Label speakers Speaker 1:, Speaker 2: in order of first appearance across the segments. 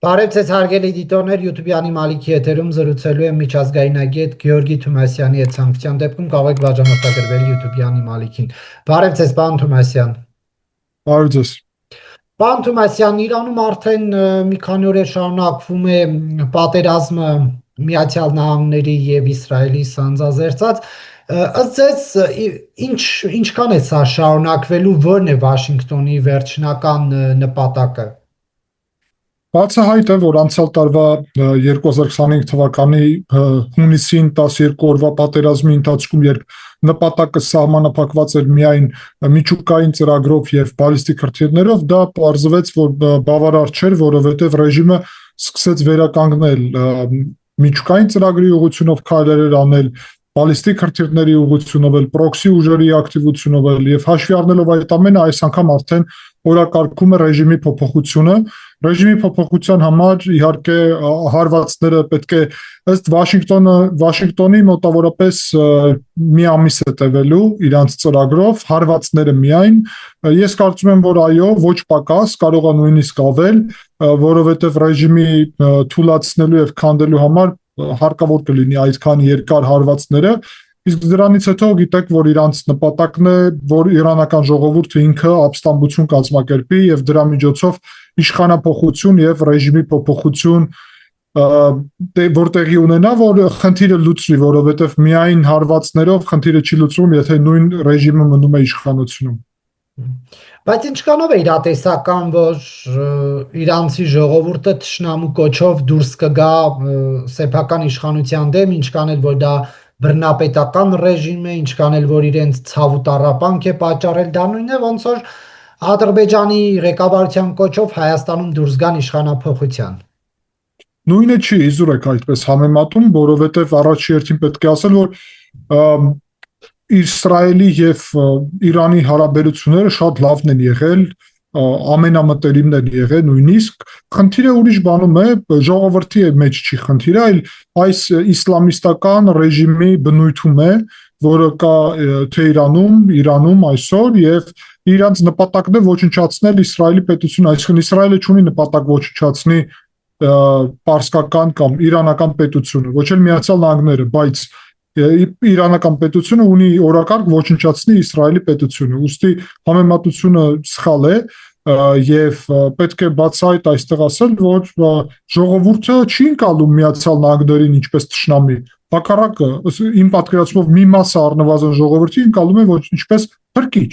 Speaker 1: Բարև ձեզ հարգելի դիտողներ, YouTube-յանի Մալիքի եթերում զրուցելու եմ միջազգայնագետ Գեորգի Թումասյանի հետ ցանկության դեպքում կարող եք բաժանորդագրվել YouTube-յանի Մալիքին։ Բարև ձեզ, պարոն Թումասյան։
Speaker 2: Բարև ձեզ։
Speaker 1: Պարոն Թումասյան, Իրանում արդեն մի քանի օր է շարունակվում է պատերազմը Միացյալ Նահանգների եւ Իսրայելի սանձազերծած։ Ըստ ձեզ ինչքան է սա շարունակվելու, որն է Վաշինգտոնի վերջնական նպատակը։
Speaker 2: Բացահայտ է, որ անցյալ տարվա 2025 թվականի հունիսին 12 օրվա պատերազմի ընթացքում, երբ նպատակը սահմանափակված էր միայն միջուկային ծրագրով եւ բալիստիկ հրթիռներով, դա պարզվեց, որ բավարար չէր, որովհետեւ ռեժիմը սկսեց վերականգնել միջուկային ծրագրի ուղղությունով քայլեր անել, բալիստիկ հրթիռների ուղղությունով, պրոքսի ուժերի ակտիվությունով եւ հաշվի առնելով այդ ամենը, այս անգամ արդեն օրակարգում է ռեժիմի փոփոխությունը։ Ռեժիմի փոփոխության համար իհարկե հարվածները պետք է ըստ Վաշինգտոնի մոտավորապես մի ամիս է տևելու իրանց ծրագրով, հարվածները միայն։ Ես կարծում եմ, որ այո, ոչ պակաս, կարող է նույնիսկ ավել, որովհետև ռեժիմի թուլացնելու եւ քանդելու համար հարկավոր կլինի այդքան երկար հարվածները։ Իսկ դրանից հետո գիտեք, որ իրանց նպատակն է, որ իրանական ժողովուրդը ինքը ապստամբություն կազմակերպի եւ դրա միջոցով իշխանափոխություն եւ ռեժիմի փոփոխություն որ տեղի ունենա, որ խնդիրը լուծվի, որովհետեւ միայն հարվածներով խնդիրը չի լուծվում, եթե նույն ռեժիմը մնում է իշխանությունում։
Speaker 1: Բայց ինչքանով է իրատեսական, որ իրանցի ժողովուրդը թշնամու կոչով դուրս կգա սեփական իշխանության դեմ, ինչքան էլ որ դա բռնապետական ռեժիմ է, ինչքան էլ որ իրենց ցավ ու տառապանք է պատճառել, դա նույնն է, ոնց որ Ադրբեջանի ղեկավարության կոչով Հայաստանում դուրս գան իշխանափոխության։
Speaker 2: Նույնը չի, իզուր եք այդպես համեմատում, որովհետև առաջի հերթին պետք է ասել, որ Իսրայելի եւ Իրանի հարաբերությունները շատ լավն են եղել, ամենամտերիմն են եղել նույնիսկ։ Խնդիրը ուրիշ բանում է, ժողովրդի մեջ չի խնդիրը, այլ այս իսլամիստական ռեժիմի բնույթում է, որը կա թե Իրանում այսօր եւ իրանց նպատակն է ոչնչացնել Իսրայելի պետությունը, այսինքն Իսրայելը չունի նպատակ ոչնչացնի պարսկական կամ իրանական պետությունը, ոչ էլ Միացյալ Նահանգները, բայց իրանական պետությունը ունի օրակարգ ոչնչացնի Իսրայելի պետությունը, ուստի համեմատությունը սխալ է եւ պետք է բացահայտ այստեղ ասել, որ ժողովուրդը չի ընկալում Միացյալ Նահանգներին ինչպես թշնամի, հակառակը, իմ պատկերացումով մի մասը առնվազն ժողովրդի ընկալում է ոչ ինչպես փրկիչ։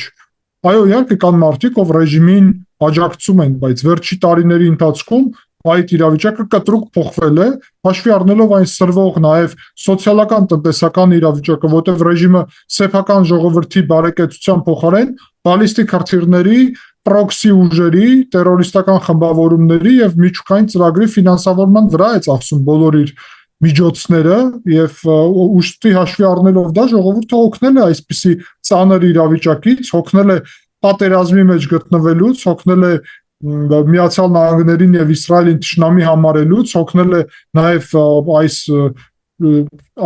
Speaker 2: Այո, իհարկե կան մարդիկ, ով ռեժիմին աջակցում են, բայց վերջի տարիների ընթացքում այդ իրավիճակը կտրուկ փոխվել է, հաշվի առնելով այն սրվող նաև սոցիալական տնտեսական իրավիճակը, որտեղ ռեժիմը սեփական ժողովրդի բարեկեցության փոխարեն բալիստիկ հրթիռների, պրոքսի ուժերի, տերորիստական խմբավորումների եւ միջուկային ծրագրի ֆինանսավորման վրա է ծախսում բոլոր իր միջոցները եւ ուստի հաշվի առնելով դա ժողովուրդը օգնել է այսպիսի ծանր իրավիճակից, օգնել է պատերազմի մեջ գտնվելուց, օգնել է Միացյալ Նահանգներին եւ Իսրայելին թշնամի համարելուց, օգնել է նաեւ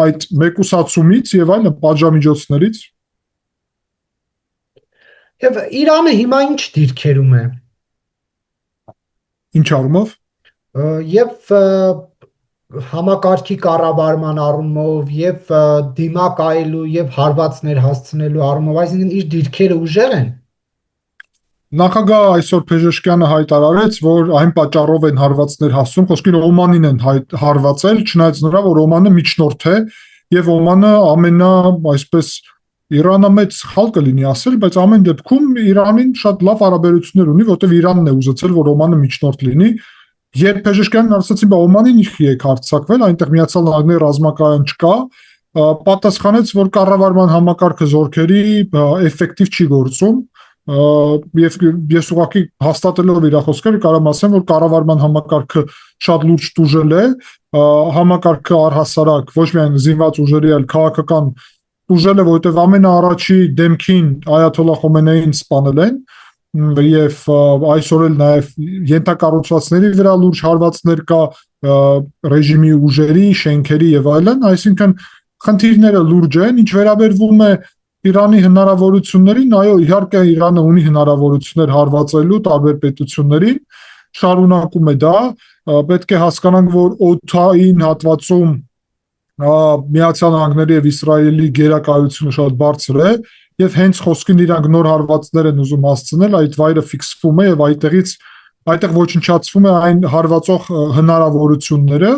Speaker 2: այդ մեկուսացումից եւ այլ պատժամիջոցներից։
Speaker 1: Եվ Իրանը հիմա ինչ դիրքերում է։
Speaker 2: Ինչ առումով։
Speaker 1: Եվ համակարգի կառավարման առումով եւ դիմակայելու եւ հարվածներ հասցնելու առումով, այսինքն իր դիրքերը ուժեղ են։
Speaker 2: Նախագահ այսօր Փեժեշկյանը հայտարարեց, որ այն պատճառով են հարվածներ հասցում, խոսքին Օմանին են հարվածել, չնայած նրա, որ Օմանը միջնորդ է եւ Օմանը այսպես Իրանամեծ սխալ կլինի ասել, բայց ամեն դեպքում Իրանին շատ լավ հարաբերություններ ունի, որտեղ Իրանն է ուզեցել, որ Օմանը միջնորդ լինի։ Երբ Փեժեշկյանն ասացին, բա Օմանին ինչի եք հարցակվել, այնտեղ Միացյալ Նահանգների ռազմակայան չկա, պատասխանեց, որ կառավարման համակարգը զորքերի էֆեկտիվ չի գործում։ Եվ ես ուղղակի հաստատելով իր խոսքերը կարող եմ ասեմ, որ կառավարման համակարգը շատ լուրջ տուժել է, համակարգը առհասարակ ոչ միայն զինված ուժերի, այլ քաղաքական տուժել է, որովհետև ամենաառաջի դեմքին Այաթոլլահ Խոմեյնիին սպանել են եւ այսօր էլ նաեւ ենթակառուցվածքների վրա լուրջ հարվածներ կա ռեժիմի ուժերի, շենքերի եւ այլն, այսինքն խնդիրները լուրջ են, ինչ վերաբերվում է Իրանի հնարավորություններին, այո, իհարկե Իրանը ունի հնարավորություններ հարվածելու տարբեր պետություններին, շարունակում է դա, պետք է հասկանանք, որ օդային հատվածում Միացյալ Նահանգների եւ Իսրայելի գերակայությունը շատ բարձր է եւ հենց խոսքին իրանք նոր հարվածներ են ուզում հասցնել, այդ վայրը ֆիքսվում է եւ այդտեղ ոչնչացվում է այն հարվածող հնարավորությունները։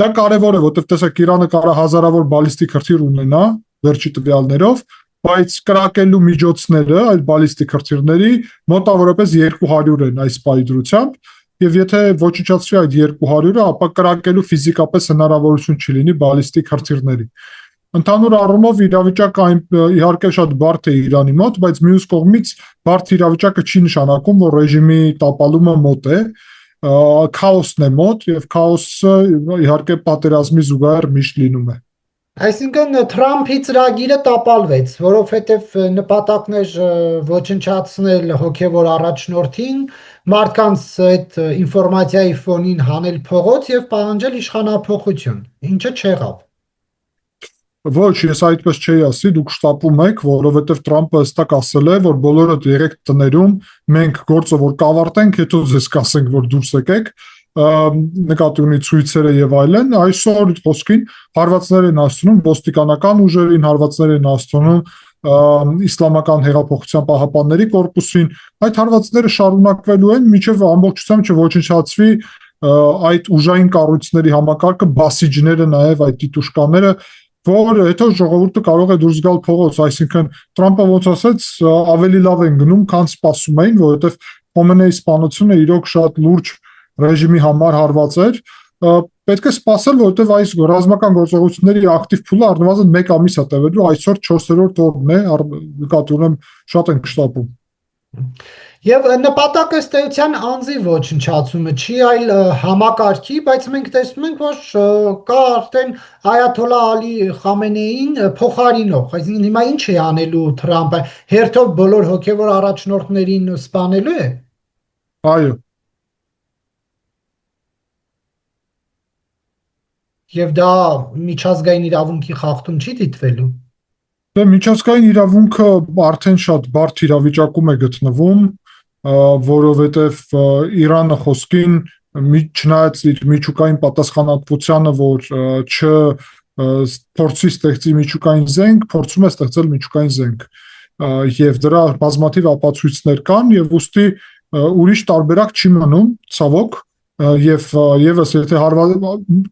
Speaker 2: Դա կարևոր է, որովհետեւ տեսեք Իրանը կարող հազարավոր բալիստիկ հրթիռ ունենա վերջի տվյալներով, բայց կրակելու միջոցները այդ բալիստիկ հրթիռների մոտավորապես 200 են այս պայծրությամբ, եւ եթե ոչնչացվի այդ 200-ը, ապա կրակելու ֆիզիկապես հնարավորություն չլինի բալիստիկ հրթիռների։ Ընդհանուր առումով իրավիճակը իհարկե շատ բարդ է Իրանի մոտ, բայց մյուս կողմից բարդ իրավիճակը չի նշանակում, որ ռեժիմի տապալումը մոտ է, քաոսն է մոտ եւ քաոսը իհարկե պատերազմի զուգահեռ միշտ լինում է։
Speaker 1: Այսինքն Թրամփի ծրագիրը տապալվեց, որովհետև նպատակն էր ոչնչացնել հոգևոր առաջնորդին, մարդկանց այդ ինֆորմացիայի ֆոնին հանել փողոց եւ պահանջել իշխանափոխություն, ինչը չեղավ։
Speaker 2: Ոչ, ես այդպես չէի ասի, դուք շտապում եք, որովհետև Թրամփը հստակ ասել է, որ բոլորը դիրեկտ տներում մենք գործը որ կավարտենք, հետո ձեզ կասենք, որ դուրս եկեք, նկատի ունի ցույցերը եւ այլն, այսօր խոսքին հարվածներ են հասցնում ոստիկանական ուժերին, հարվածներ են հասցնում իսլամական հեղափոխության պահապանների կորպուսին, այդ հարվածները շարունակվելու են մինչև ամբողջությամբ չոչնչացվի այդ ուժային կառույցների համակարգը, բասիջները, նաեւ այդ տիտուշկաները, որ հետո ժողովուրդը կարող է դուրս գալ փողոց, այսինքն Թրամփը ոնց ասեց, ավելի լավ են գնում, քան սպասում էին, որովհետեւ Խոմեյնիի սպանությունը իրոք շատ լուրջ ռեժիմի համար հարված էր, պետք է սպասել, որովհետև այս ռազմական գործողությունների ակտիվ փուլը առնվազն 1 ամիս է տևելու, այսօր 4-րդ օրն է, նկատի ունեմ շատ են շտապում։
Speaker 1: Եվ նպատակը ըստ էության անձի ոչնչացումը չի, այլ համակարգի, բայց մենք տեսնում ենք, որ կա արդեն Այաթոլլահ Ալի Խամենեին փոխարինող, այսինքն հիմա ինչ է անելու Թրամփը, հերթով բոլոր հոգևոր առաջնորդներին սպանելու է։
Speaker 2: Այո։
Speaker 1: Եվ դա միջազգային իրավունքի խախտում չի դիտվելու։
Speaker 2: Դե միջազգային իրավունքը արդեն շատ բարդ իրավիճակում է գտնվում, որովհետև Իրանը խոսքին չնայած իր միջուկային պատասխանատվությանը, որ չփորձի ստեղծի միջուկային զենք, փորձում է ստեղծել միջուկային զենք։ Եվ դրա բազմաթիվ ապացույցներ կան եւ ուստի ուրիշ տարբերակ չի մնում, ցավոք, եւ եւս եթե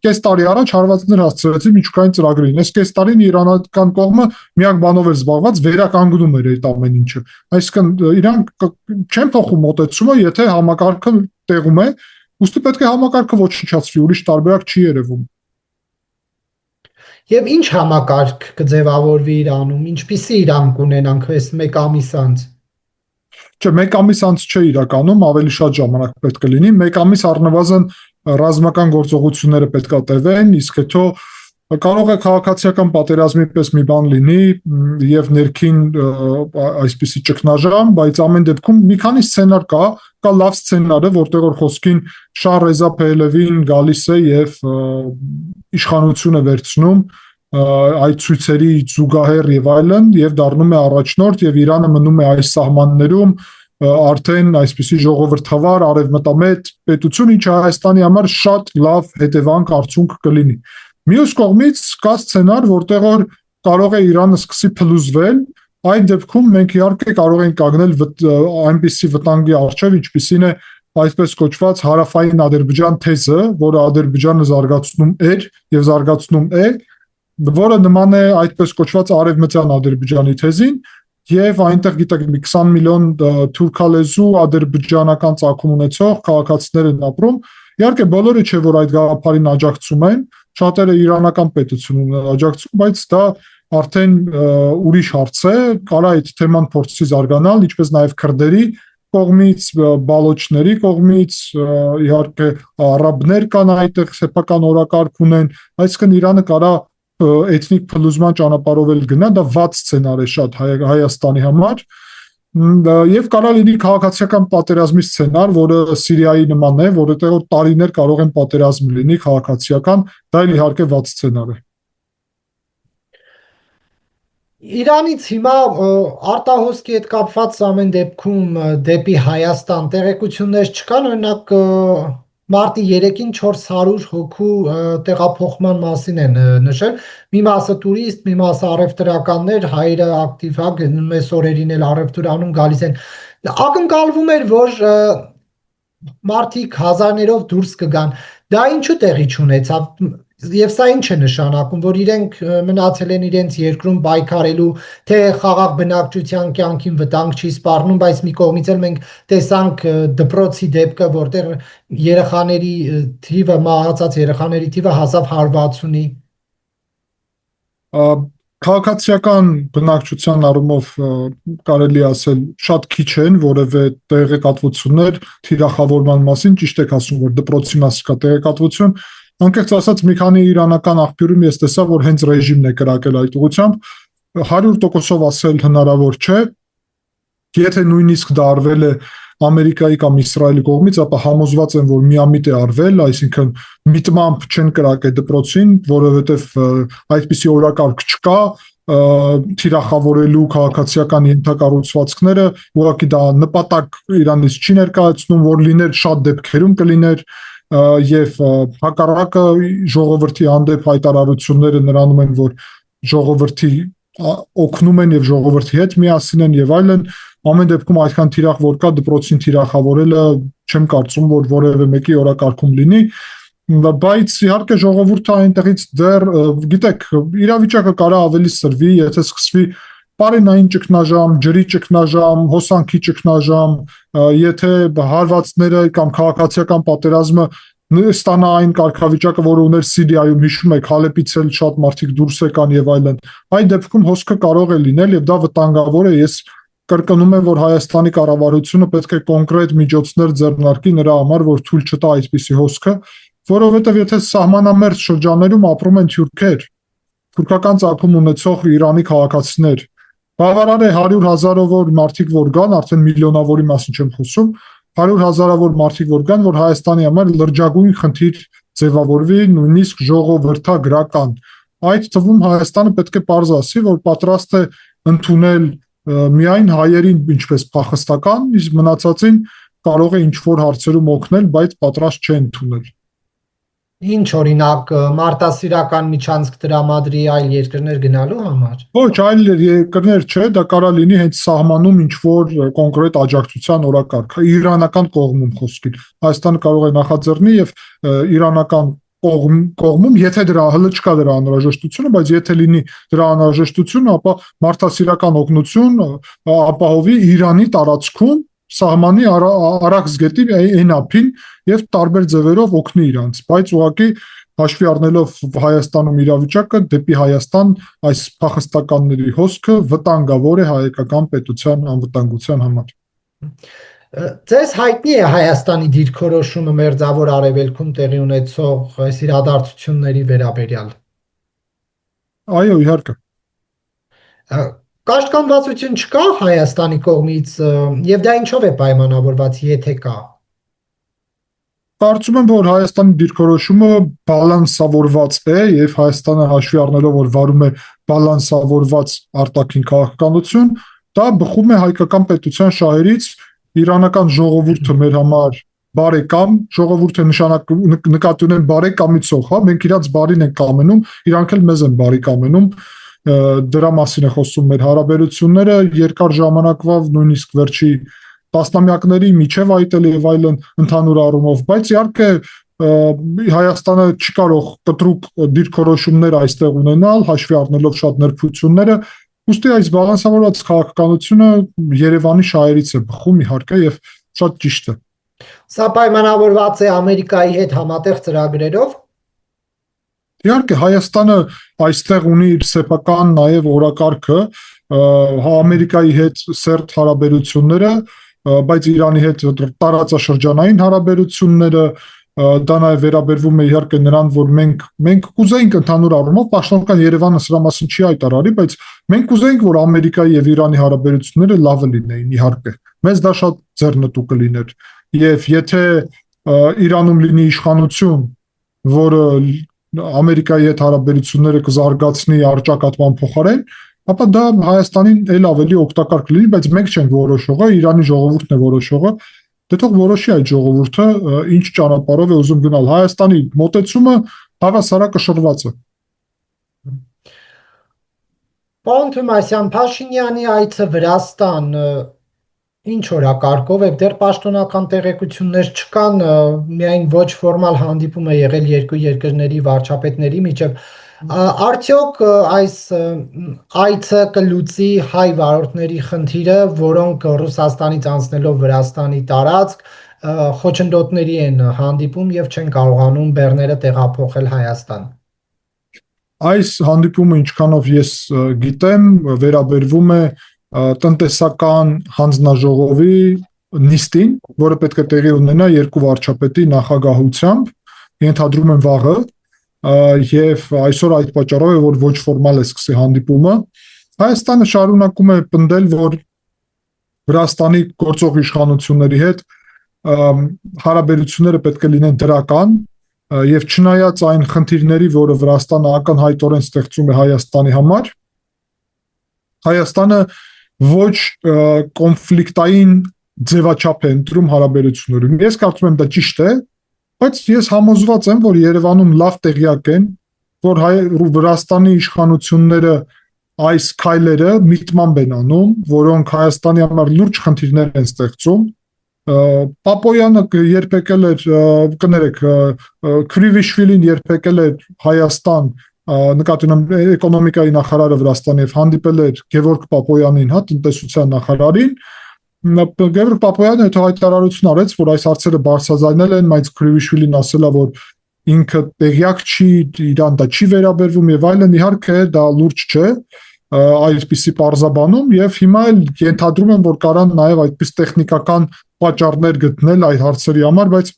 Speaker 2: կես տարի առաջ հարվածներ հասցրեցին միջուկային ծրագրին, այս կես տարին իրանական կողմը միակ բանով էր զբաղված, վերականգնում էր այդ ամեն ինչը, այսինքն իրանք չեն փոխում մոտեցումը, եթե համակարգը տեղում է, ուստի պետք է համակարգը ոչնչացվի, ուրիշ տարբերակ չի երևում։
Speaker 1: Եվ ինչ համակարգ կձևավորվի Իրանում, ինչպիսի իրանք ունենանք այս 1 ամիս անց։
Speaker 2: Չէ, 1 ամիս անց չէ իրականում, ավելի շատ ժամանակ պետք է լինի, 1 ամիս առնվազն ռազմական գործողությունները պետք է տևեն, իսկ հետո կարող է քաղաքացիական պատերազմի պես մի բան լինի եւ ներքին այսպիսի ճգնաժամ, բայց ամեն դեպքում մի քանի սցենար կա լավ սցենարը, որտեղ որ խոսքին Շահ Ռեզա Փեհլևին գալիս է եւ իշխանությունը վերցնում այդ ցույցերի զուգահեռ եւ այլն եւ դառնում է առաջնորդ եւ Իրանը մնում է այս սահմաններում արդեն այսպիսի ժողովրդավար արևմտամետ պետություն, ինչը Հայաստանի համար շատ լավ հետևանք արդյունք կլինի։ Մյուս կողմից կա սցենար, որտեղ որ կարող է Իրանը սկսի փլուզվել, այդ դեպքում մենք իհարկե կարող ենք կանգնել այնպիսի վտանգի առջև, ինչպիսին է այսպես կոչված հարավային Ադրբեջան թեզը, որը Ադրբեջանը զարգացնում էր եւ զարգացնում է, որը նման է այդպես կոչված արևմտյան Ադրբեջանի թեզին, եւ այնտեղ գիտեք մի 20 միլիոն թուրքալեզու ադրբեջանական ծագում ունեցող քաղաքացիներ են ապրում։ Իհարկե բոլորը չէ որ այդ գաղափարին աջակցում են, շատերը իրանական պետությունն աջակցում, բայց դա արդեն ուրիշ հարց է, կարա այդ թեման փորձի զարգանալ, ինչպես նաեւ քրդերի կողմից, բալոչների կողմից, իհարկե արաբներ կան այդտեղ սեփական օրակարգ ունեն, այսինքն Իրանը կարա էթնիկ փլուզման ճանապարհով էլ գնա, դա վատ սցենար է շատ Հայաստանի համար, եւ կարող լինի քաղաքացիական պատերազմի սցենար, որը Սիրիայի նման է, որտեղ տարիներ կարող են պատերազմ լինի քաղաքացիական, դա էլ իհարկե վատ սցենար է։
Speaker 1: Իրանից հիմա արտահոսքի հետ կապված ամեն դեպքում դեպի Հայաստան տեղեկություններ չկան, օրինակ մարտի 3-ին 400 հոգու տեղափոխման մասին են նշել։ Մի մասը տուրիստ, մի մասը առևտրականներ, հայերը ակտիվ հա մեծ օրերին էլ առևտուր անում գալիս են։ Ակնկալվում էր, որ մարդիկ հազարներով դուրս կգան։ Դա ինչու տեղի չունեցավ։ Եվ սա ինչ է նշանակում, որ իրենք մնացել են իրենց երկրում պայքարելու, թե խաղաղ բնակչության կյանքին վտանգ չի սպառնում, բայց մի կողմից էլ մենք տեսանք դպրոցի դեպքը, որտեղ երեխաների թիվը, մահացած երեխաների թիվը հասավ 160-ի։
Speaker 2: Քաղաքացիական բնակչության առումով կարելի ասել շատ քիչ են որևէ տեղեկատվություններ թիրախավորման մասին, ճիշտ եք ասում, որ դպրոցի մաս կա տեղեկատվություն, անկեղծ ասած մի քանի իրանական աղբյուրում ես տեսա, որ հենց ռեժիմն է կրակել այդ ուղղությամբ, 100%-ով ասել հնարավոր չէ, եթե նույնիսկ դա արվել է Ամերիկայի կամ Իսրայելի կողմից, ապա համոզված եմ, որ միամիտ է արվել, այսինքն միտմամբ չեն կրակել դպրոցին, որովհետև այդպիսի օրակարգ չկա, թիրախավորելու քաղաքացիական ենթակառուցվածքները, ուղղակի դա նպատակ Իրանից չի ներկայացնում, որ լիներ շատ դեպքերում կլիներ, եւ հակառակը ժողովրդի հանդեպ հայտարարությունները նրանում են, որ ժողովրդի օգնում են եւ ժողովրդի հետ միասին են եւ այլն, ամեն դեպքում այդքան թիրախ որ կա դպրոցին թիրախավորելը չեմ կարծում, որ որևէ մեկի օրակարգում լինի, բայց իհարկե ժողովուրդը այնտեղից դեռ գիտեք, իրավիճակը կարա ավելի սրվի, եթե սկսվի պարենային ճգնաժամ, ջրի ճգնաժամ, հոսանքի ճգնաժամ, եթե հարվածները կամ քաղաքացիական պատերազմը ստանա այն կարգավիճակը, որը ուներ Սիրիայում, հիշում եք, Հալեպից էլ շատ մարդիկ դուրս եկան եւ այլն, այդ դեպքում հոսքը կարող է լինել եւ դա վտանգավոր է, ես կրկնում եմ, որ Հայաստանի կառավարությունը պետք է կոնկրետ միջոցներ ձեռնարկի նրա համար, որ թույլ չտա այսպիսի հոսքը, որովհետև եթե սահմանամերձ շրջաններում ապրում են թուրքեր, թուրքական ծագում ունեցող Իրանի քաղաքացիներ, բավարար է 100,000-ով մարդիկ որ գան, արդեն միլիոնավորի մասին չեմ խոսում, 100,000-ավոր մարդիկ որ գան, որ Հայաստանի համար լրջագույն խնդիր ձևավորվի, նույնիսկ ժողովրդագրական։ Այդ թվում Հայաստանը պետք է պարզ ասի, որ պատրաստ է ընդունել միայն հայերին ինչպես փախստական, իսկ մնացածին կարող է ինչ-որ հարցերում օգնել, բայց պատրաստ չէ ընդունել։
Speaker 1: Ինչ օրինակ մարտահրավերական միջանցք տրամադրի այլ երկրներ գնալու համար։
Speaker 2: Ոչ, այլ երկրներ չէ, դա կարա լինի հենց սահմանում ինչ-որ կոնկրետ աջակցության օրակարգ, իրանական կողմում խոսքին։ Հայաստանը կարող է նախաձեռնի եւ իրանական կողմում, եթե դրա հələ չկա դրա անհրաժեշտությունը, բայց եթե լինի դրա անհրաժեշտությունը, ապա մարդասիրական օգնություն ապահովի Իրանի տարածքում սահմանի արաքսգետի այնափին եւ տարբեր ձևերով օգնի իրանց, բայց ուղղակի հաշվի առնելով Հայաստանում իրավիճակը դեպի Հայաստան այս փախստականների հոսքը վտանգավոր է հայկական պետության անվտանգության համար։
Speaker 1: Ձեզ հայտնի է Հայաստանի դիրքորոշումը Մերձավոր Արևելքում տեղի ունեցող այս իրադարձությունների վերաբերյալ։
Speaker 2: Այո, իհարկե։
Speaker 1: Կաշկանդվածություն չկա Հայաստանի կողմից եւ դա ինչով է պայմանավորված, եթե կա։
Speaker 2: Կարծում եմ, որ Հայաստանի դիրքորոշումը բալանսավորված է եւ Հայաստանը հաշվի առնելով, որ վարում է բալանսավորված արտաքին քաղաքականություն, դա բխում է հայկական պետության շահերից, իրանական ժողովուրդը մեր համար բարեկամ, ժողովուրդը նկատի ունեն բարեկամիցող, հա, մենք իրաց բարին ենք կամենում, իրանք էլ մեզ են բարի կամենում, դրա մասին է խոսում մեր հարաբերությունները, երկար ժամանակվա նույնիսկ վերջի տասնամյակների միջև այտել եւ այլն ընդհանուր առումով, բայց իհարկե Հայաստանը չի կարող կտրուկ դիրքորոշումներ այստեղ ունենալ, հաշվի առնելով շատ նրբությունները, ուստի այս բալանսավորված քաղաքականությունը Երևանի շահերից է բխում իհարկե եւ շատ ճիշտ է։
Speaker 1: Սա պայմանավորված է Ամերիկայի հետ համատեղ ծրագրերով։
Speaker 2: Իհարկե Հայաստանը այստեղ ունի իր սեփական նաև օրակարգը, Ամերիկայի հետ սերտ հարաբերությունները, բայց Իրանի հետ տարածաշրջանային հարաբերությունները, դա նաև վերաբերվում է իհարկե նրան, որ մենք կուզեինք ընդհանուր առումով պաշտոնական Երևանը սրա մասին չի հայտարարի, բայց մենք կուզեինք, որ Ամերիկայի եւ Իրանի հարաբերությունները լավը լինեին իհարկե։ Մեզ դա շատ ձեռնտու կլիներ։ Եվ եթե Իրանում լինի իշխանություն, որը Ամերիկայի հետ հարաբերությունները կզարգացնի առճակատման փոխարեն, ապա դա Հայաստանին էլ ավելի օգտակար կլինի, բայց մենք չենք որոշողը, Իրանի ժողովուրդն է որոշողը։ Դե թող որոշի այդ ժողովուրդը ինչ ճանապարհով է ուզում գնալ։ Հայաստանի մոտեցումը հավասարակշռված է։
Speaker 1: Պարոն Թումասյան, Փաշինյանի այցը Վրաստան ինչ օրակարգով է, դեռ պաշտոնական տեղեկություններ չկան, միայն ոչ ֆորմալ հանդիպում է եղել երկու երկրների վարչապետների միջև։ Արդյոք այս այցը կլուծի հայ վարորդների խնդիրը, որոնք Ռուսաստանից անցնելով Վրաստանի տարածք խոչընդոտների են հանդիպում եւ չեն կարողանում բեռները տեղափոխել Հայաստան։
Speaker 2: Այս հանդիպումը, ինչքանով ես գիտեմ, վերաբերվում է տնտեսական հանձնաժողովի նիստին, որը պետք է տեղի ունենա երկու վարչապետի նախագահությամբ, ենթադրում եմ վաղը, եւ այսօր այդ պատճառով է, որ ոչ ֆորմալ է սկսի հանդիպումը։ Հայաստանը շարունակում է պնդել, որ Վրաստանի գործող իշխանությունների հետ հարաբերությունները պետք է լինեն դրական, եւ չնայած այն խնդիրների, որը Վրաստանը ակնհայտորեն ստեղծում է Հայաստանի համար, Հայաստանը ոչ կոնֆլիկտային ձևաչափ է ընտրում հարաբերություններում։ Ես կարծում եմ դա ճիշտ է, բայց ես համոզված եմ, որ Երևանում լավ տեղյակ են, որ Վրաստանի իշխանությունները այս քայլերը միտմամբ են անում, որոնք Հայաստանի համար լուրջ խնդիրներ են ստեղծում։ Պապոյանը երբ եկել էր, կներեք, Քրիվիշվիլին երբ եկել էր Հայաստան, նկատի ունեմ էկոնոմիկայի նախարարը Վրաստանի եւ հանդիպել էր Գևորգ Պապոյանին, հա, տնտեսության նախարարին, Գևորգ Պապոյանը հետո հայտարարություն արեց, որ այս հարցերը բարձրաձայնել են, բայց Քրիվիշվիլին ասել է, որ ինքը տեղյակ չի, իրան դա չի վերաբերվում եւ այլն, իհարկե դա լուրջ չէ, այսպիսի պարզաբանում եւ հիմա էլ ենթադրում եմ, որ կարան նաեւ այդպես տեխնիկական պատճառներ գտնել այդ հարցերի համար, բայց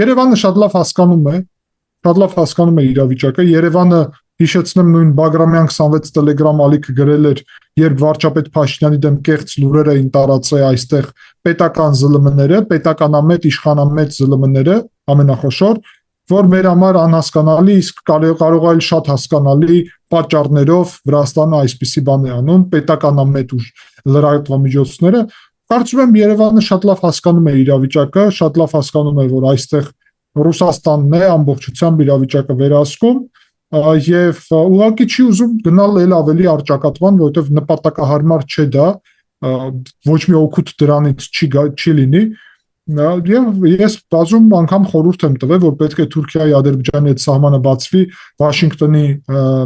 Speaker 2: Երևանը շատ լավ հասկանում է իրավիճակը։ Երևանը, հիշեցնեմ, նույն Բագրամյան 26 Telegram ալիքը գրել էր, երբ վարչապետ Փաշինյանի դեմ կեղծ լուրեր էին տարածել այստեղ պետական ԶԼՄ-ները, պետականամետ, իշխանամետ ԶԼՄ-ները, ամենախոշոր, որ մեր համար անհասկանալի, իսկ կարող է շատ հասկանալի պատճառներով Վրաստանը այսպիսի բան է անում, պետականամետ ու լրատվամիջոցները։ Կարծում եմ Երևանը շատ լավ հասկանում է իրավիճակը, շատ լավ հասկանում է, որ այստեղ Ռուսաստանն է ամբողջությամբ իրավիճակը վերահսկում եւ ուղղակի չի ուզում գնալ էլ ավելի արճակատման, որովհետեւ նպատակահարմար չէ դա, ոչ մի օգուտ դրանից չի լինի։ Եվ ես բազում անգամ խորհուրդ եմ տվել, որ պետք է Թուրքիայի Ադրբեջանի հետ սահմանը բացվի Վաշինգտոնի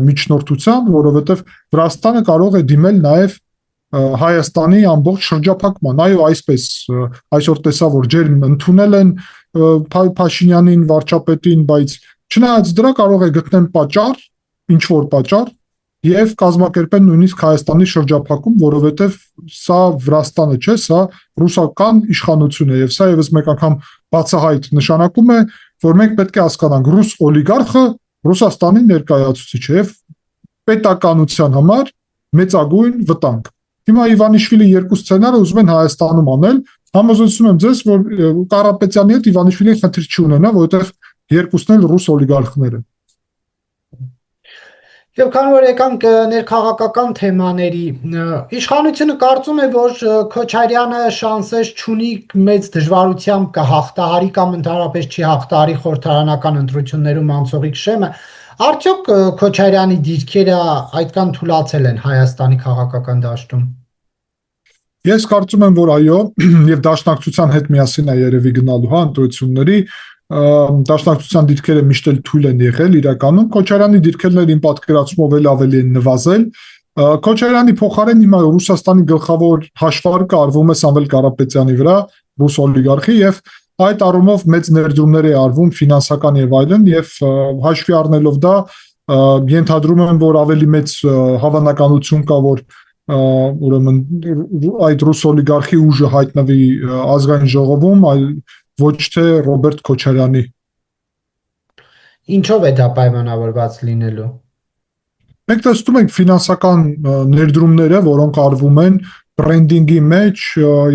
Speaker 2: միջնորդությամբ, որովհետեւ Վրաստանը կարող է դիմել նաեւ Հայաստանի ամբողջ շրջափակման, այո, այսպես այսօր տեսա, որ ջերմ ընդունել են Փաշինյանին, վարչապետին, բայց չնայած դրա կարող է գտնեն պատճառ, ինչ որ պատճառ, եւ կազմակերպեն նույնիսկ Հայաստանի շրջափակում, որովհետեւ սա Վրաստանը չէ, սա ռուսական իշխանություն է եւ սա եւս մեկ անգամ բացահայտ նշանակում է, որ մենք պետք է հասկանանք, ռուս օլիգարխը Ռուսաստանի ներկայացուցիչ է եւ պետականության համար մեծագույն վտանգ։ Հիմա Իվանիշվիլի երկու սցենարը ուզում են Հայաստանում անել, համոզություն եմ ձեզ, որ Կարապետյանի հետ Իվանիշվիլին խնդիր չի ունենա, որովհետեւ երկուսն էլ ռուս օլիգարխներ են։
Speaker 1: Եվ քանի որ եկանք ներքաղաքական թեմաների, իշխանությունը կարծում է, որ Քոչարյանը շանսեր չունի մեծ դժվարությամբ կհաղթահարի կամ ընդհանրապես չի հաղթահարի խորհրդարանական ընտրություններում անցողիկ շեմը, արդյոք Քոչարյանի դիրքերը այդքան թուլացել են Հայաստանի քաղաքական դաշտում։
Speaker 2: Ես կարծում եմ, որ այո, եւ դաշնակցության հետ միասին է երևի գնալու հա ընտրությունների, դաշնակցության դիրքերը միշտ էլ թույլ են եղել իրականում, Քոչարյանի դիրքերն իմ պատկերացումով էլ ավելի են նվազել։ Քոչարյանի փոխարեն հիմա Ռուսաստանի գլխավոր հաշվարկը արվում է Սամվել Կարապետյանի վրա, ռուս օլիգարխի, եւ այդ առումով մեծ ներդրումներ է արվում ֆինանսական եւ այլն, եւ հաշվի առնելով դա ենթադրում եմ, որ ավելի մեծ հավանականություն կա, որ ուրեմն այդ ռուս օլիգարխի ուժը հայտնվի ազգային ժողովում, այլ ոչ թե Ռոբերտ Քոչարյանի։
Speaker 1: Ինչով է դա պայմանավորված լինելու։
Speaker 2: Մենք տեսնում ենք ֆինանսական ներդրումները, որոնք արվում են բրենդինգի մեջ,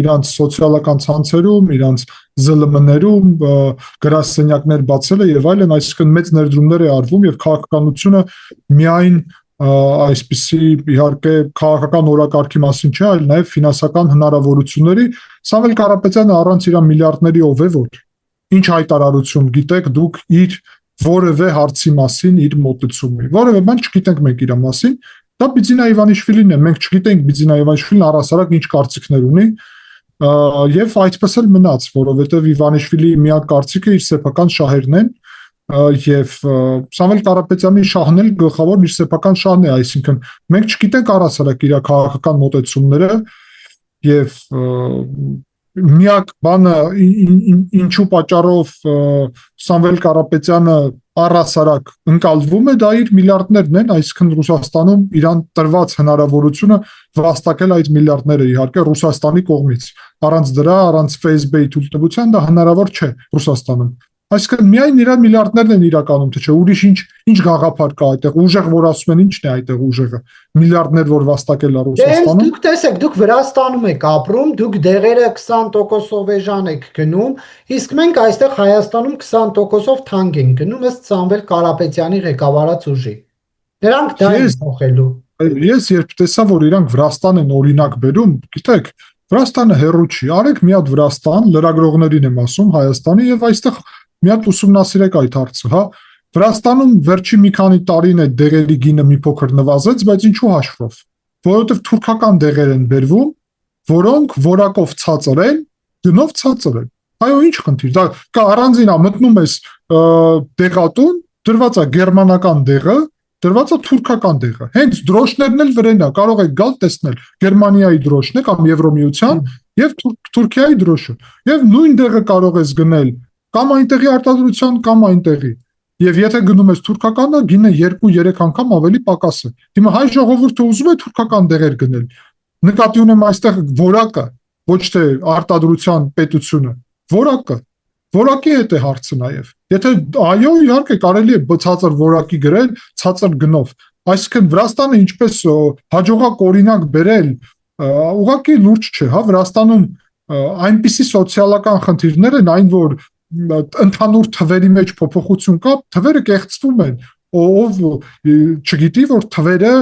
Speaker 2: իրանց սոցիալական ցանցերում, իրանց ԶԼՄ-ներում, գրասենյակներ բացելը եւ այլն, այսինքն մեծ ներդրումներ է արվում եւ քաղաքականությունը միայն այսպիսի իհարկե քաղաքական օրակարգի մասին չէ, այլ նաև ֆինանսական հնարավորությունների։ Սամվել Կարապետյանը առանց իր միլիարդների ով է որ ինչ հայտարարություն գիտեք դուք իր որևէ հարցի մասին իր մոտեցումի։ Որևէ բան չգիտենք մենք իր մասին, դա Բիձինա Իվանիշվիլին է, մենք չգիտենք Բիձինա Իվանիշվիլին առհասարակ ինչ կարծիքներ ունի, եւ այդպես էլ մնաց, որովհետեւ Իվանիշվիլի միակ կարծիքը իր սեփական շահերն են, եւ Սամվել Կարապետյանի շահն էլ գլխավոր իր սեփական շահն է, այսինքն մենք չգիտենք առհասարակ իր քաղաքական մոտեցումները եւ միակ բանը ինչու պատճառով Սամվել Կարապետյանը առհասարակ ընկալվում է, դա իր միլիարդներն են, այսինքն Ռուսաստանում իրան տրված հնարավորությունը վաստակել այդ միլիարդները իհարկե Ռուսաստանի կողմից։ Առանց դրա, առանց ՖՍԲ-ի թույլտվության դա հնարավոր չէ Ռուսաստանում։ Այսինքն միայն իր միլիարդներն են իրականում, թե չէ ուրիշ ինչ գաղափար կա այդտեղ, ուժեղ որ ասում են ինչն է այդտեղ ուժեղը, միլիարդներ որ վաստակել է Ռուսաստանում։
Speaker 1: Դուք տեսեք, դուք Վրաստանում եք ապրում, դուք դեղերը 20%-ով էժան եք գնում, իսկ մենք այստեղ Հայաստանում 20%-ով թանկ ենք գնում ըստ Սամվել Կարապետյանի ղեկավարած ուժի։ Նրանք դա են փոխելու։
Speaker 2: Ես երբ տեսա, որ իրանք Վրաստան են օրինակ բերում, գիտեք, Վրաստանը հեռու չի, արեք մի հատ Վրաստան, լրագրողներին եմ ասում Հայաստանի եւ այստեղ մի հատ ուսումնասիրեք այդ հարցը, հա։ Վրաստանում վերջի մի քանի տարին է դեղերի գինը մի փոքր նվազեց, բայց ինչու հաշվով։ Որովհետև թուրքական դեղեր են բերվում, որոնք որակով ցածր են, գնով ցածր են։ Այո, ինչ խնդիր։ Դա կա առանձին մտնում ես դեղատուն, դրված է գերմանական դեղը, դրված է թուրքական դեղը։ Հենց դրոշներն էլ վրան է, կարող եք գալ տեսնել Գերմանիայի դրոշն է կամ Եվրոմիության եւ Թուրքիայի դրոշը։ Եվ նույն դեղը կարող ես գնել կամ այնտեղի արտադրության կամ այնտեղի։ Եվ եթե գնում ես թուրքականը, գինը 2-3 անգամ ավելի պակաս է։ Հիմա հայ ժողովուրդը ուզում է թուրքական դեղեր գնել։ Նկատի ունեմ այստեղ որակը, ոչ թե արտադրության պետությունը, որակը։ Որակի հետ է հարցը նաև։ Եթե այո, իհարկե կարելի է ցածր որակի գրել, ցածր գնով։ Այսինքն Վրաստանը ինչպես հաջողակ օրինակ բերել, ուղղակի լուրջ չէ, հա, Վրաստանում այնպիսի սոցիալական խնդիրներ են, այն որ ընդհանուր թվերի մեջ փոփոխություն կա, թվերը կեղծվում են, ով չգիտի, որ թվերը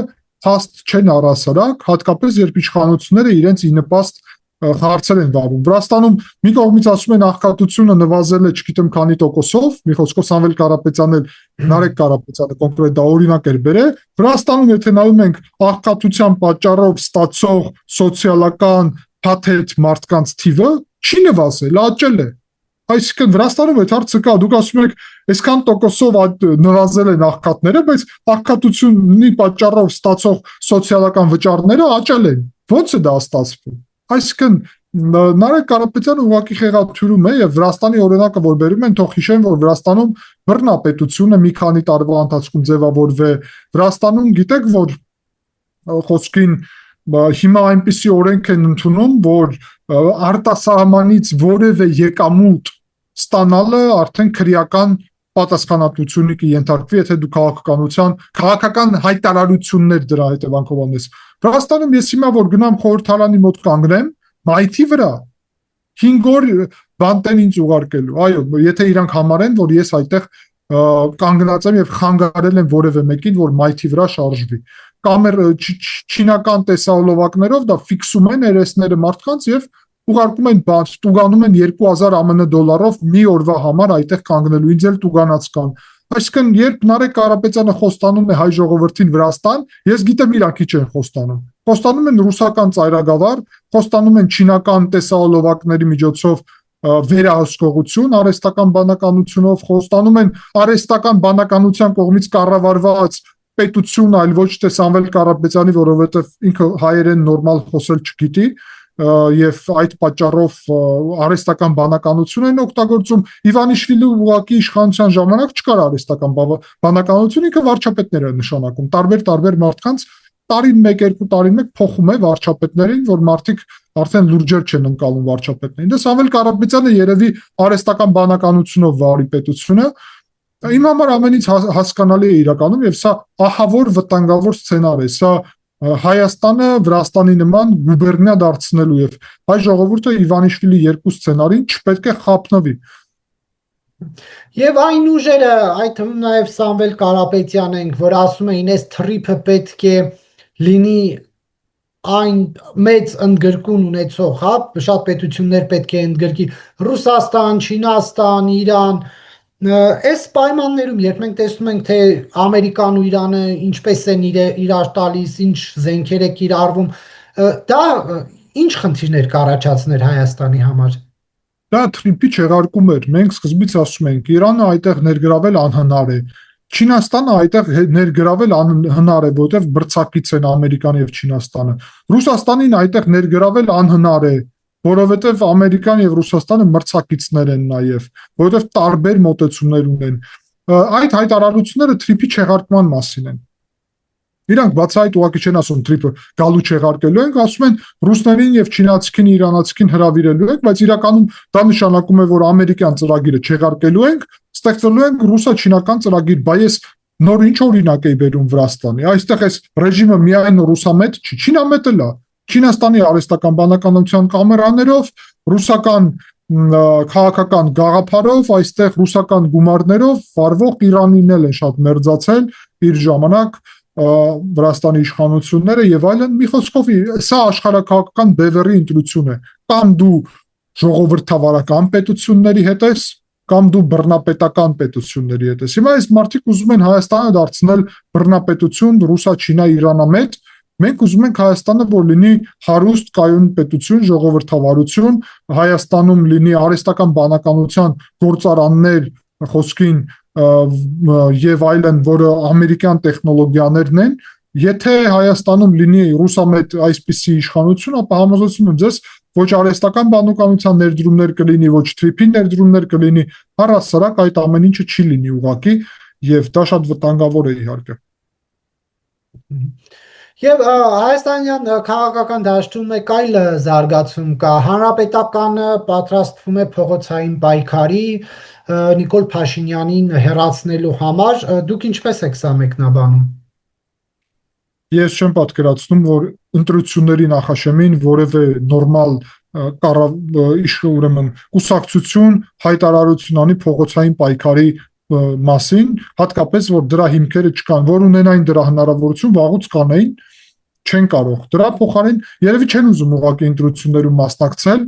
Speaker 2: փաստ չեն առհասարակ, հատկապես երբ իշխանությունները իրենց ի նպաստ հարցեր են վարում։ Վրաստանում մի կողմից ասում են աղքատությունը նվազել է, չգիտեմ քանի տոկոսով, մի խոսքով Սամվել Կարապետյանն էլ, Նարեկ Կարապետյանը կոնկրետ դա օրինակ էր բերել։ Վրաստանում եթե նայում ենք աղքատության պատճառով ստացող սոցիալական փաթեթ մարդկանց թիվը չի նվազել, աճել է։ Այսինքն Վրաստանում այդ հարցը կա, դուք ասում եք, այսքան տոկոսով նվազել են աղքատները, բայց աղքատությունի պատճառով ստացող սոցիալական վճարները աճել են։ Ո՞նց է դա ստացվում։ Այսինքն Նարեկ Կարապետյանը ուղղակի խեղաթյուրում է եւ Վրաստանի օրինակը որ բերում են, թող հիշեն, որ Վրաստանում բռնապետությունը մի քանի տարվա ընթացքում ձևավորվել։ Վրաստանում գիտեք, որ խոսքին հիմա այնպիսի օրենք են ընդունում, որ արտասահմանից որևէ եկամուտ ստանալը արդեն քրեական պատասխանատվությունը կենթարկվի, եթե դու քաղաքական հայտարարություններ դրա հետևանքով անես։ Վրաստանում ես հիմա որ գնամ խորհրդարանի մոտ կանգնեմ, մայթի վրա 5 օր բանտեն ինձ ուղարկելու։ Այո, եթե իրանք համարեն, որ ես այդտեղ կանգնած եմ եւ խանգարել եմ որևէ մեկին, որ մայթի վրա շարժվի։ Կամ չինական տեսահոլովակներով դա ֆիքսում են երեսները մարդկանց եւ ուղարկում են բաց, տուգանում են 2000 ԱՄՆ դոլարով մի օրվա համար այդտեղ կանգնելու, ինձ էլ տուգանած կան։ Այսինքն երբ Նարեկ Կարապետյանը խոստանում է հայ ժողովրդին Վրաստան, ես գիտեմ իրանք ինչ են խոստանում։ Խոստանում են ռուսական ծայրագավառ, խոստանում են չինական տեսահոլովակների միջոցով վերահսկողություն, արհեստական բանականությունով, խոստանում են արհեստական բանականության կողմից կառավարված պետություն, այլ ոչ թե Սամվել Կարապետյանի, որովհետև ինքը հայերեն նորմալ խոսել չգիտի, եւ այդ պատճառով արհեստական բանականություն են օգտագործում։ Իվանիշվիլի ուղղակի իշխանության ժամանակ չկար արհեստական բանականություն, ինքը վարչապետներ է նշանակում, տարբեր մարդկանց տարին 1-2 տարին մեկ փոխում է վարչապետներին, որ մարդիկ արդեն լուրջեր չեն ընկալում վարչապետներին։ Դա Սամվել Կարապետյանը երևի արհեստական բանականությունով վարի պետությունը։ Իմ համար ամենից հասկանալի է իրականում եւ սա ահավոր վտանգավոր սցենար է, սա Հայաստանը Վրաստանի նման գուբերնիա դարձնելու եւ հայ ժողովուրդը Իվանիշվիլի երկու սցենարին չպետք է խափնվի։
Speaker 1: Եվ այն ուժերը, այդ թվում նաև Սամվել Կարապետյանն ենք, որ ասում էին, այս թրիփը պետք է լինի այն մեծ ընդգրկուն ունեցող, հա, շատ պետություններ պետք է ընդգրկի Ռուսաստան, Չինաստան, Իրան, այս պայմաններում, երբ մենք տեսնում ենք, թե Ամերիկան ու Իրանը ինչպես են իրար տալիս, ինչ զենքեր է կիրառվում, դա ինչ խնդիրներ կառաջացներ Հայաստանի համար։
Speaker 2: Դա թրիփի չեղարկում էր։ Մենք սկզբից ասում ենք, Իրանը այդտեղ ներգրավել անհնար է։ Չինաստանը այդտեղ ներգրավել անհնար է, որովհետև բրցակից են Ամերիկան եւ Չինաստանը։ Ռուսաստանին այդտեղ ներգրավել անհնար է, որովհետև Ամերիկան եւ Ռուսաստանը մրցակիցներ են նաեւ, որովհետև տարբեր մոտեցումներ ունեն։ Այդ հայտարարությունները թրիփի չեղարկման մասին են։ Իրանք բացահայտ ուղղակի չեն ասում թրիփը գալու չեղարկելու ենք, ասում են ռուսներին եւ չինացիքին, իրանացիքին հրավիրելու ենք, բայց իրականում դա նշանակում է, որ ամերիկյան ծրագիրը չեղարկելու ենք, ստեղծելու ենք ռուսա-չինական ծրագիր, բայց ես նոր ինչ օրինակ էի բերում Վրաստանի։ Այստեղ այս ռեժիմը միայն ռուսամետ չի, չինամետ էլ է։ Չինաստանի արհեստական բանականության կամերաներով, ռուսական քաղաքական գաղափարով, այստեղ ռուսական գումարներով վարվող Իրանին էլ են շատ մերձացել իր ժամանակ Վրաստանի իշխանությունները եւ այլն, մի խոսքով սա աշխարհակաղակական բևեռի ընտրություն է, կամ դու ժողովրդավարական պետությունների հետ ես, կամ դու բռնապետական պետությունների հետ ես։ Հիմա այս մարդիկ ուզում են Հայաստանը դարձնել բռնապետություն, ռուսա-չինա-իրանամետ, մենք ուզում ենք Հայաստանը, որ լինի հարուստ կայուն պետություն, ժողովրդավարություն, Հայաստանում լինի արհեստական բանականության գործարաններ, խոսքին եւ այլն, որը ամերիկյան տեխնոլոգիաներն են, եթե Հայաստանում լինի ռուսամետ այսպիսի իշխանություն, ապա համոզություն եմ ձեզ, ոչ արհեստական բանականության ներդրումներ կլինի, ոչ թրիփի ներդրումներ կլինի, առհասարակ այդ ամեն ինչը չի լինի ուղղակի, եւ դա շատ վտանգավոր է իհարկե։
Speaker 1: Եվ հայաստանյան քաղաքական դաշտում մեկ այլ զարգացում կա, հանրապետականը պատրաստվում է փողոցային պայքարի Նիկոլ Փաշինյանին հեռացնելու համար, դուք ինչպես եք սա մեկնաբանում։
Speaker 2: Ես չեմ պատկերացնում, որ ընտրությունների նախաշեմին որևէ նորմալ ուրեմն կուսակցություն հայտարարություն անի փողոցային պայքարի մասին, հատկապես որ դրա հիմքերը չկան, որ ունենային դրա հնարավորություն, վաղուց կանեին, չեն կարող։ Դրա փոխարեն երևի չեն ուզում ուղղակի ընտրություններում մասնակցել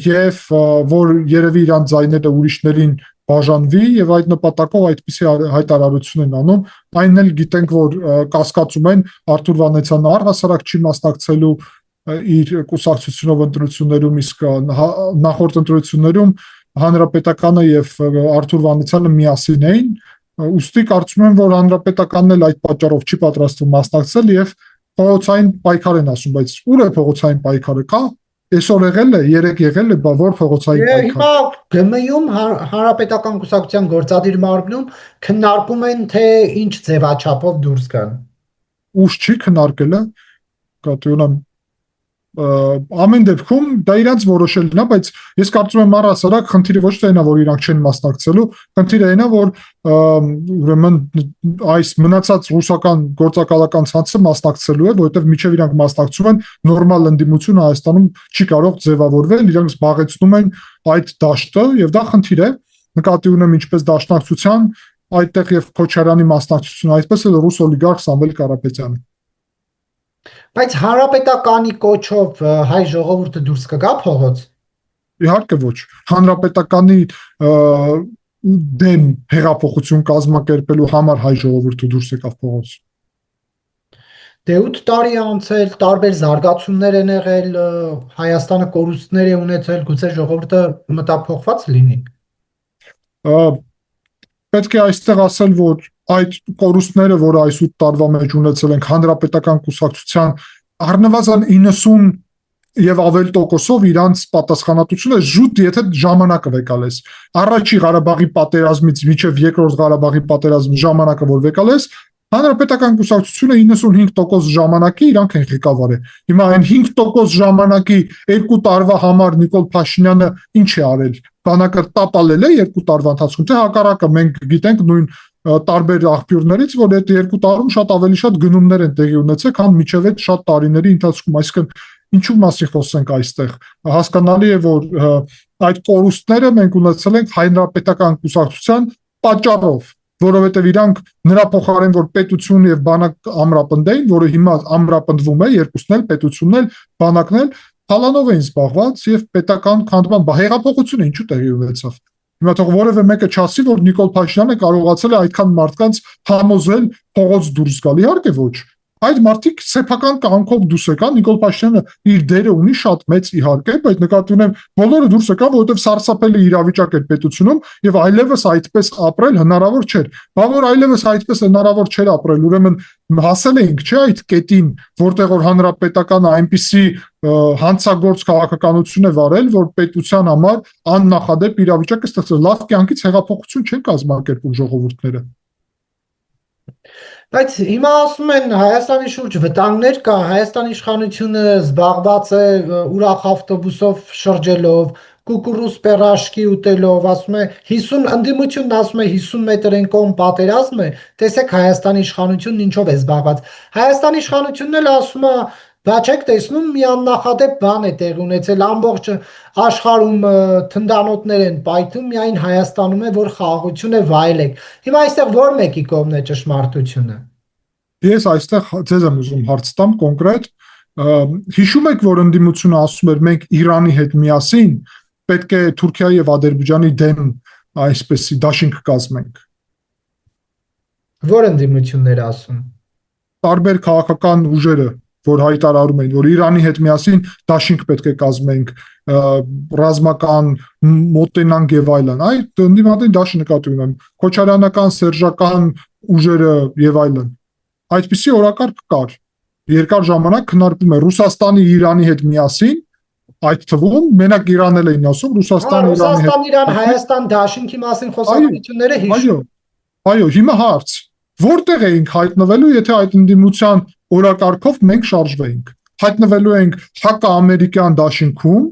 Speaker 2: եւ որ երևի իրան ձայները ուրիշներին բաժանվի եւ այդ նպատակով այդպիսի հայտարարություն են անում, այն էլ գիտենք, որ կասկածում են Արթուր Վանեցյանը առհասարակ չի մասնակցելու իր կուսակցությունով ընտրություններում, իսկ նախորդ ընտրություններում Հանրապետականը եւ Արթուր Վանեցյանը միասին էին, ուստի կարծում եմ, որ Հանրապետականն էլ այդ պատճառով չի պատրաստվում մասնակցել եւ փողոցային պայքար են ասում, բայց ուր է փողոցային պայքարը կա։ Այսօր եղել է, երեք եղել է, բա որ փողոցային պայքար։
Speaker 1: Հիմա ԳՄ-ում Հանրապետական կուսակցության գործադիր մարմնում քննարկում են, թե ինչ ձևաչափով դուրս գան։
Speaker 2: Ուշ չի քննարկելը, կատյոնա ամեն դեպքում դա իրանց որոշելն է, բայց ես կարծում եմ առհասարակ խնդիրը ոչ թե այնա, որ իրանք չեն մասնակցելու, խնդիրը այնա, որ ուրեմն այս մնացած ռուսական գործակալական ցանցը մասնակցելու է, որովհետև միջև իրանք մասնակցում են, նորմալ ընդդիմություն Հայաստանում չի կարող ձևավորվել, իրանք զբաղեցնում են այդ դաշտը եւ դա խնդիր է, նկատի ունեմ ինչպես դաշնակցության, այդտեղ եւ Քոչարյանի մասնակցությունը, այսպես էլ ռուս օլիգարխ Սամվել Կարապետյանը։
Speaker 1: Բայց հանրապետականի կոչով հայ ժողովուրդը դուրս կգա փողոց։
Speaker 2: Իհարկե ոչ։ Հանրապետականի դեմ հեղափոխություն կազմակերպելու համար հայ ժողովուրդը դուրս եկավ փողոց։
Speaker 1: Դե 8 տարի անցել, տարբեր զարգացումներ են եղել, Հայաստանը կորուստներ է ունեցել, գուցե ժողովուրդը մտափոխված լինի։
Speaker 2: Պետք է այստեղ ասել, որ այդ կորուստները, որը այս 8 տարվա մեջ ունեցել ենք հանրապետական կուսակցության առնվազն 90 եւ ավել տոկոսով իրանց պատասխանատվությունը զուտ եթե ժամանակը վեկալես։ Առաջի Ղարաբաղի պատերազմից մինչև երկրորդ Ղարաբաղի պատերազմի ժամանակը որ վեկալես, հանրապետական կուսակցությունը 95% ժամանակի իրանք են ղեկավարել։ Հիմա այն 5% ժամանակի 2 տարվա համար Նիկոլ Փաշինյանը ինչ է արել։ Բանակը տապալել է 2 տարվա ընթացքում, թե հակառակը մենք գիտենք նույն տարբեր աղբյուրներից, որ այդ 2 տարում շատ ավելի շատ գնումներ են տեղի ունեցել, քան միջև այդ շատ տարիների ընթացքում, այսինքն ինչու մասին խոսենք այստեղ։ Հասկանալի է, որ այդ կորուստները մենք ունեցել ենք Հանրապետական կուսակցության պատճառով, որովհետև իրանք նրա փոխարեն որ պետություն եւ բանակ ամրապնդեին, որը հիմա ամրապնդվում է, երկուսն էլ պետությունն էլ, բանակն էլ Թալանով էին զբաղված եւ պետական քանդման հեղափոխությունը ինչու տեղի ունեցավ։ Հիմա թող որևէ մեկը չասի, որ Նիկոլ Փաշինյանը կարողացել է այդքան մարդկանց համոզել փողոց դուրս գալ։ Իհարկե ոչ։ Այդ մարդիկ սեփական կյանքով դուրս եկան, Նիկոլ Փաշինյանը իր դերը ունի շատ մեծ իհարկե, բայց նկատի ունեմ բոլորը դուրս եկան, որովհետև սարսափելի իրավիճակ էր պետությունում եւ այլևս այդպես ապրել հնարավոր չէր։ Բա որ այլևս այդպես հնարավոր չէր ապրել, ուրեմն հասել էինք, չէ, այդ կետին, որտեղ որ հանրապետականը այնպիսի հանցագործ քաղաքականություն է վարել, որ պետության համար աննախադեպ իրավիճակ է ստեղծել։ Լավ կյանքից հեղափոխություն չեն կազմակերպում ժողովուրդները։
Speaker 1: Բայց հիմա ասում են Հայաստանի շուրջ վտանգներ կա, Հայաստանի իշխանությունը զբաղված է ուրախ ավտոբուսով շրջելով, կուկուռուզ պերաշկի ուտելով, ասում է 50 ընդդիմությունն ասում է 50 մետր են կողմ պատերազմ է, տեսեք Հայաստանի իշխանությունն ինչով է զբաղված։ Հայաստանի իշխանությունն էլ ասում է բա չեք տեսնում մի աննախադեպ բան է տեղ ունեցել, ամբողջ աշխարհում թնդանոթներ են պայթում, միայն Հայաստանում է որ խաղաղություն է վայելեք։ Հիմա այստեղ որ մեկի կողմն է ճշմարտությունը։
Speaker 2: Ես այստեղ ձեզ եմ ուզում հարց տամ կոնկրետ, հիշում եք որ ընդդիմությունը ասում էր մենք Իրանի հետ միասին պետք է Թուրքիայի եւ Ադրբեջանի դեմ այսպեսի դաշինք կազմենք։
Speaker 1: Որ ընդդիմություններ ասում։
Speaker 2: Տարբեր քաղաքական ուժերը որ հայտարարում են, որ Իրանի հետ միասին դաշինք պետք է կազմենք, ռազմական մոտենանք եւ այլն։ Այդ ընդդիմադիր դաշինք նկատի ունեմ, քոչարյանական, սերժական ուժերը եւ այլն։ Այդպիսի օրակարգ կար։ Երկար ժամանակ քննարկվում է Ռուսաստանի Իրանի հետ միասին, այդ թվում մենակ Իրանն էլ էին ասում, Ռուսաստան Իրանի հետ։
Speaker 1: Ռուսաստան-Իրան, Հայաստան դաշինքի մասին խոսակցությունները հիշում։
Speaker 2: Այո, հիմա հարց։ Որտեղ էինք հայտնվելու, եթե այդ ընդդիմության օրակարգով մենք շարժվեինք։ Հայտնվելու ենք հակաամերիկյան դաշինքում,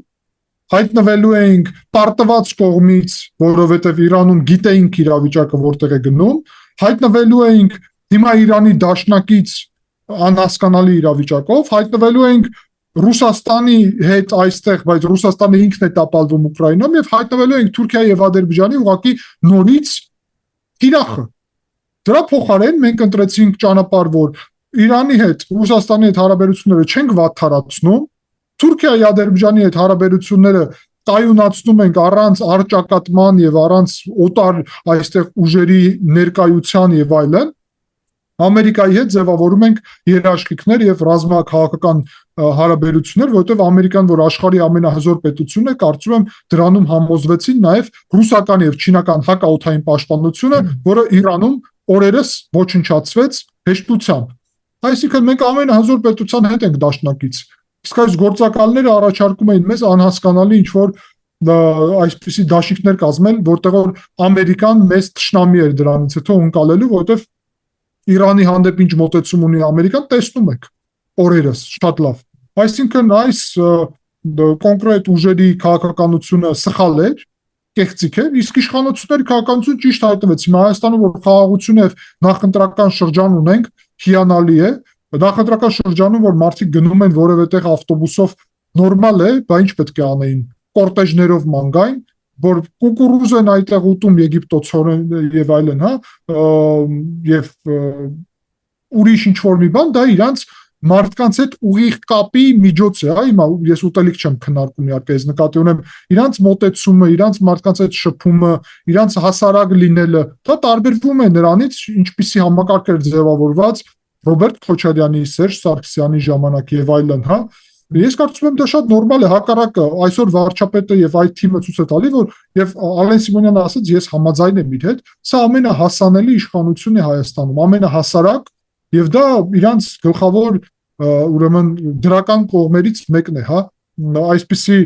Speaker 2: հայտնվելու ենք պարտված կողմից, որովհետև Իրանում գիտեինք իրավիճակը որտեղ է գնում, հայտնվելու ենք հիմա Իրանի դաշնակից անհասկանալի իրավիճակով, հայտնվելու ենք Ռուսաստանի հետ այստեղ, բայց Ռուսաստանը ինքն է տապալվում Ուկրաինայում եւ հայտնվելու ենք Թուրքիայի եւ Ադրբեջանի ուղղակի նորից թիրախը։ Դրա փոխարեն մենք ընտրեցինք ճանապարհ, որ Իրանի հետ, Ռուսաստանի հետ հարաբերությունները չենք վատթարացնում, Թուրքիայի, Ադրբեջանի հետ հարաբերությունները կայունացնում ենք առանց առճակատման եւ առանց օտար այստեղ ուժերի ներկայության եւ այլն։ Ամերիկայի հետ ձևավորում ենք երաշխիքներ եւ ռազմաքաղաքական հարաբերություններ, որովհետեւ Ամերիկան, որ աշխարհի ամենահզոր պետությունն է, կարծում եմ դրանում համոզվեցին նաեւ ռուսական եւ չինական հակաօդային պաշտպանությունը, որը Իրանում օրերս ոչնչացվեց հեշտությամբ։ Այսինքն մենք ամենահզոր պետության հետ ենք դաշնակից։ Իսկ այս գործակալները առաջարկում էին մեզ անհասկանալի ինչ-որ այսպիսի դաշինքներ կազմել, որտեղ որ Ամերիկան մեզ թշնամի էր դրանից հետո ընկալելու, որովհետև Իրանի հանդեպ ինչ մոտեցում ունի Ամերիկան, տեսնում եք օրերս շատ լավ։ Այսինքն այս կոնկրետ ուժերի քաղաքականությունը սխալ էր, կեղծիք է, իսկ իշխանությունների քաղաքականությունը ճիշտ հայտնվեց։ Հիմա Հայաստանում որ խաղաղություն եւ նախընտրական շրջան ունենք, հիանալի է, նախընտրական շրջանում որ մարդիկ գնում են որևէ տեղ ավտոբուսով նորմալ է, բա ինչ պետք է անեին, կորտեժներով ման գային, որ կուկուռուզ են այդտեղ ուտում եգիպտոցորեն եւ այլն, հա, եւ ուրիշ ինչ որ մի բան, դա իրանց մարդկանց հետ ուղիղ կապի միջոց է, հա, հիմա ես ուտելիք չեմ քննարկում իհարկե, ես նկատի ունեմ իրանց մոտեցումը, իրանց մարդկանց հետ շփումը, իրանց հասարակ լինելը, դա տարբերվում է նրանից, ինչպիսի համակարգ էր ձևավորված Ռոբերտ Քոչարյանի, Սերժ Սարգսյանի ժամանակ եւ այլն, հա։ Ես կարծում եմ դա շատ նորմալ է, հակառակը այսօր վարչապետը եւ այդ թիմը ցույց է տալի, որ եւ Ալեն Սիմոնյանը ասաց, ես համաձայն եմ իր հետ, սա ամենահասանելի իշխանությունն է Հայաստանում, ամենահասարակ եւ դա իրանց գլխավոր ուրեմն դրական կողմերից մեկն է, հա, այսպիսի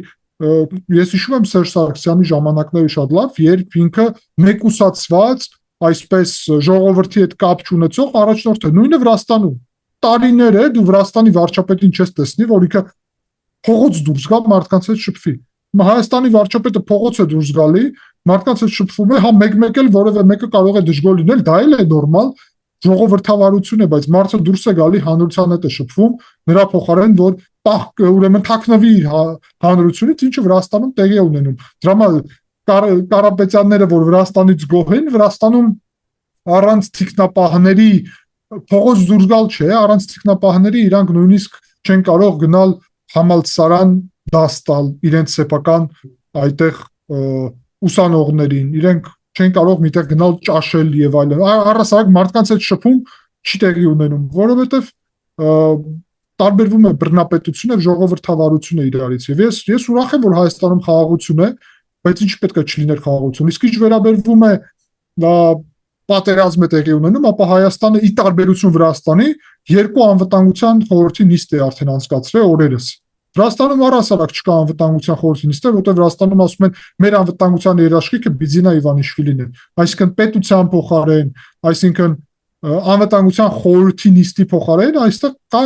Speaker 2: ես հիշում եմ Սերժ Սարգսյանի ժամանակները շատ լավ, երբ ինքը մեկուսացված այսպես ժողովրդի հետ կապ չունեցող առաջնորդ է, նույնը Վրաստանում տարիներ է դու Վրաստանի վարչապետին չես տեսնի, որ ինքը փողոց դուրս գա մարդկանց հետ շփվի։ Հայաստանի վարչապետը փողոց է դուրս գալի, մարդկանց հետ շփվում է, հա մեկ-մեկ էլ որևէ մեկը կարող է դժգոհ լինել, դա էլ է նորմալ ժողովրդավարություն է, բայց մարդը դուրս է գալի հանրության հետ է շփվում, նրա փոխարեն որ ուրեմն թաքնվի իր հանրությունից, ինչը Վրաստանում տեղի է ունենում։ Դրա համար Կարապետյանները, որ Վրաստանից գոհ են, Վրաստանում առանց թիկնապահների փողոց դուրս գալ չէ, առանց թիկնապահների իրանք նույնիսկ չեն կարող գնալ համալսարան դաս տալ իրենց սեփական այդտեղ ուսանողներին, իրենք չեն կարող միտեղ գնալ ճաշել եւ այլն։ Առասարակ մարդկանց այդ շփում չի տեղի ունենում, որովհետեւ տարբերվում է բռնապետությունը եւ ժողովրդավարությունը իրարից։ Եվ ես ուրախ եմ, որ Հայաստանում խաղաղություն է, բայց ինչ պետք է չլիներ խաղաղություն։ Իսկ ինչ վերաբերվում է պատերազմ է տեղի ունենում, ապա Հայաստանը ի տարբերություն Վրաստանի երկու անվտանգության խորհրդի նիստ է արդեն անցկացրել օրերս։ Վրաստանում առասարակ չկա անվտանգության խորհրդի նիստեր, որտեղ Վրաստանում ասում են մեր անվտանգության երաշխիքը Բիձինա Իվանիշվիլին է, այսինքն պետության փոխարեն, այսինքն անվտանգության խորհրդի նիստի փոխարեն այստեղ կա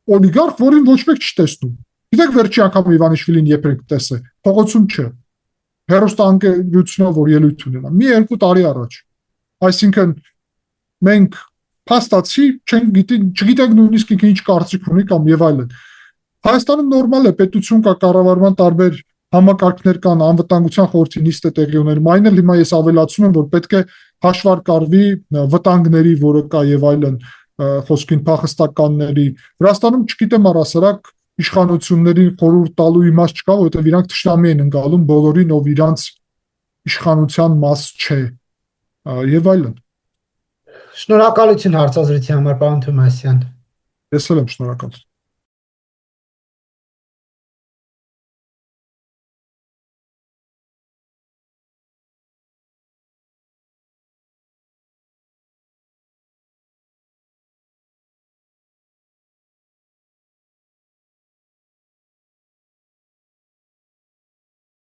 Speaker 2: օլիգարխ, որին ոչ մեկ չի տեսնում։ Գիտեք վերջի անգամ Իվանիշվիլին երբ եք տեսել, փողոցում չէ։ Հերոստանգերությունով որ ելույթ ունենա, մի 2 տարի առաջ։ Այսինքն մենք փաստացի չգիտենք նույնիսկ ինչ կարծիք ունի կամ եւ այլն։ Հայաստանում նորմալ է, պետություն կա, կառավարման տարբեր համակարգներ կան, անվտանգության խորհրդի նիստ է տեղի ունենում։ Այն էլ հիմա ես ավելացնում եմ, որ պետք է հաշվար կարվի վտանգների, որը կա եւ այլն, խոսքին փախստականների։ Վրաստանում չգիտեմ առասարակ իշխանություններին խորհուրդ տալու իմաստ չկա, որովհետեւ իրանք թշնամի են ընկալում բոլորին, ով իրանք իշխանության մաս չէ եւ այլն։
Speaker 1: Շնորհակալություն հարցազրույցի համար, պարոն Թոմասյան։
Speaker 2: Ես էլ եմ շնորհակալ։